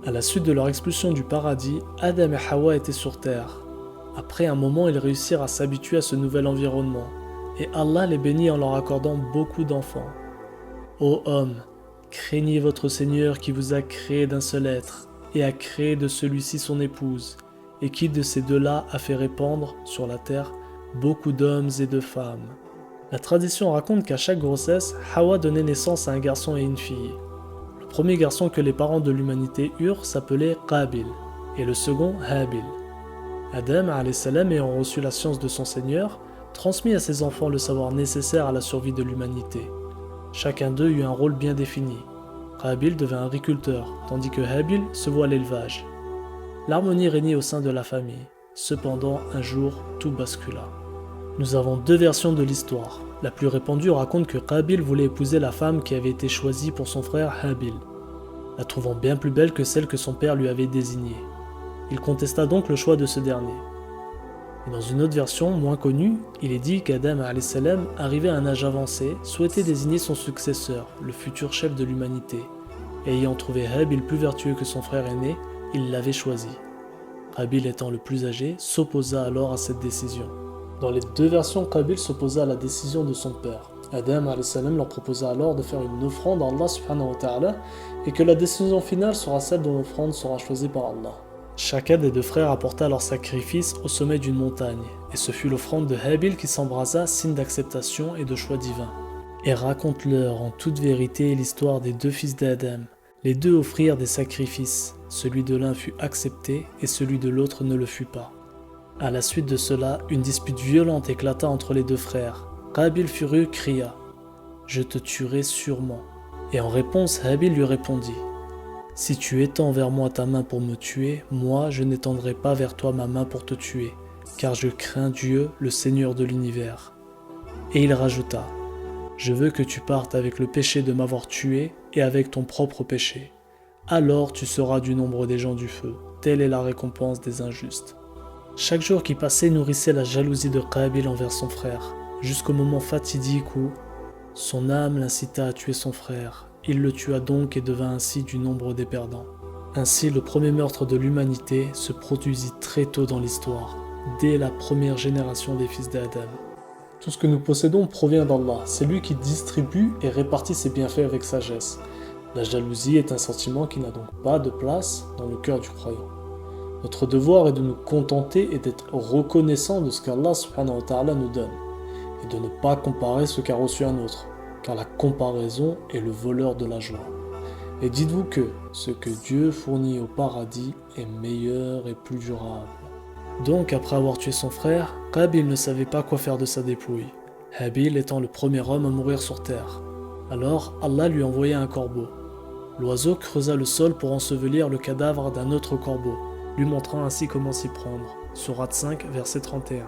À la suite de leur expulsion du paradis, Adam et Hawa étaient sur terre. Après un moment, ils réussirent à s'habituer à ce nouvel environnement, et Allah les bénit en leur accordant beaucoup d'enfants. Ô hommes, craignez votre Seigneur qui vous a créé d'un seul être, et a créé de celui-ci son épouse, et qui de ces deux-là a fait répandre sur la terre beaucoup d'hommes et de femmes. La tradition raconte qu'à chaque grossesse, Hawa donnait naissance à un garçon et une fille. Le premier garçon que les parents de l'humanité eurent s'appelait Qabil, et le second Habil. Adam alayhi salam, ayant reçu la science de son Seigneur, transmit à ses enfants le savoir nécessaire à la survie de l'humanité. Chacun d'eux eut un rôle bien défini. Qabil devint agriculteur, tandis que Habil se voua à l'élevage. L'harmonie régnait au sein de la famille. Cependant, un jour, tout bascula. Nous avons deux versions de l'histoire. La plus répandue raconte que Qabil voulait épouser la femme qui avait été choisie pour son frère Habil, la trouvant bien plus belle que celle que son père lui avait désignée. Il contesta donc le choix de ce dernier. Et dans une autre version, moins connue, il est dit qu'Adam alayhi salam, arrivé à un âge avancé, souhaitait désigner son successeur, le futur chef de l'humanité. Et ayant trouvé Habil plus vertueux que son frère aîné, il l'avait choisi. Qabil étant le plus âgé, s'opposa alors à cette décision. Dans les deux versions, Qabil s'opposa à la décision de son père. Adam alayhi salam leur proposa alors de faire une offrande à Allah subhanahu wa ta'ala et que la décision finale sera celle dont l'offrande sera choisie par Allah. Chacun des deux frères apporta leur sacrifice au sommet d'une montagne, et ce fut l'offrande de Habil qui s'embrasa, signe d'acceptation et de choix divin. Et raconte-leur en toute vérité l'histoire des deux fils d'Adam. Les deux offrirent des sacrifices, celui de l'un fut accepté et celui de l'autre ne le fut pas. À la suite de cela, une dispute violente éclata entre les deux frères. Qabil furieux cria « Je te tuerai sûrement ». Et en réponse, Habil lui répondit « Si tu étends vers moi ta main pour me tuer, moi je n'étendrai pas vers toi ma main pour te tuer, car je crains Dieu, le Seigneur de l'univers. » Et il rajouta « Je veux que tu partes avec le péché de m'avoir tué et avec ton propre péché. Alors tu seras du nombre des gens du feu. Telle est la récompense des injustes. » Chaque jour qui passait nourrissait la jalousie de Qabil envers son frère, jusqu'au moment fatidique où son âme l'incita à tuer son frère. Il le tua donc et devint ainsi du nombre des perdants. Ainsi, le premier meurtre de l'humanité se produisit très tôt dans l'histoire, dès la première génération des fils d'Adam. Tout ce que nous possédons provient d'Allah, c'est lui qui distribue et répartit ses bienfaits avec sagesse. La jalousie est un sentiment qui n'a donc pas de place dans le cœur du croyant. Notre devoir est de nous contenter et d'être reconnaissant de ce qu'Allah subhanahu wa ta'ala nous donne, et de ne pas comparer ce qu'a reçu un autre, car la comparaison est le voleur de la joie. Et dites-vous que ce que Dieu fournit au paradis est meilleur et plus durable. Donc après avoir tué son frère, Qabil ne savait pas quoi faire de sa dépouille, Habil étant le premier homme à mourir sur terre. Alors Allah lui envoya un corbeau. L'oiseau creusa le sol pour ensevelir le cadavre d'un autre corbeau, lui montrant ainsi comment s'y prendre. Sourate 5, verset 31.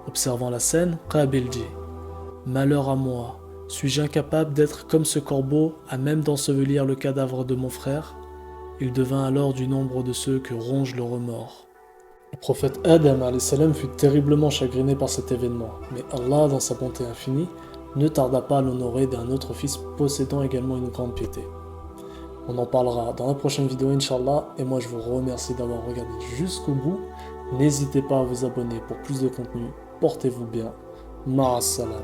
Observant la scène, Qabil dit « Malheur à moi, suis-je incapable d'être comme ce corbeau, à même d'ensevelir le cadavre de mon frère ?» Il devint alors du nombre de ceux que ronge le remords. Le prophète Adam alayhi salam fut terriblement chagriné par cet événement, mais Allah, dans sa bonté infinie, ne tarda pas à l'honorer d'un autre fils possédant également une grande piété. On en parlera dans la prochaine vidéo, Inch'Allah, et moi je vous remercie d'avoir regardé jusqu'au bout. N'hésitez pas à vous abonner pour plus de contenu. Portez-vous bien. Ma'as salam.